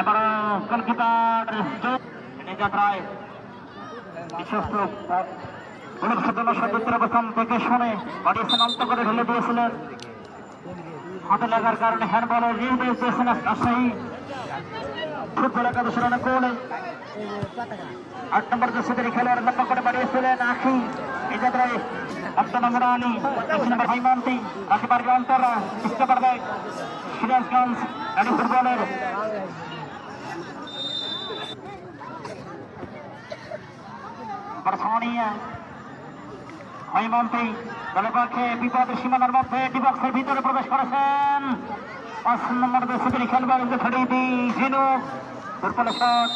এবার গোলকিপার যাত্রায় বিশ্বস্ত অবস্থান থেকে শুনে অডিয়েশন অন্ত করে ঢেলে দিয়েছিলেন। হাতে লাগার কারণে হ্যান্ডবলের নির্দেশ দিয়েছেন রাজশাহী ফুটবল একাদশ রানে গোলে ৮ নম্বর দর্শকের খেলোয়াড় লক্ষ্য করে বাড়িয়েছিলেন আখি। এই যাত্রায় ৮ নম্বর আলী, ১০ নম্বর হাইমান্তি, রাখিবার্গে অন্তরা, ইস্টাবারবাগ, সিরাজগঞ্জ রানী ফুটবলের হৈমন্তী দলের পক্ষে বিপদের সীমানার মধ্যে ডিবক্সের ভিতরে প্রবেশ করেছেন ৫ নম্বর দর্শকের খেলোয়াড় খড়িদি জিনু দুর্বল শট।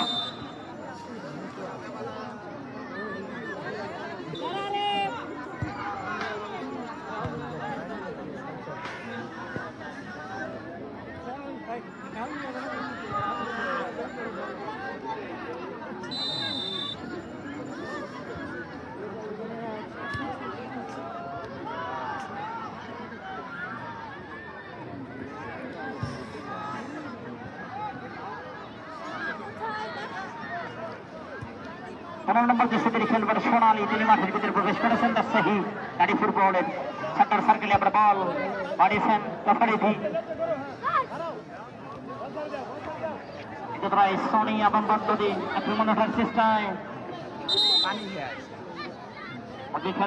পনেরো নম্বর দর্শকের খেলোয়াড় সোনালী তিনি মাঠের ভিতরে প্রবেশ করেছেন রাজশাহী নারী ফুটবলের সেন্টার সার্কেলে আমরা বল বাড়িয়েছেন খড়িদি। সোনি এবং বন্দী আক্রমণ ওঠার চেষ্টায়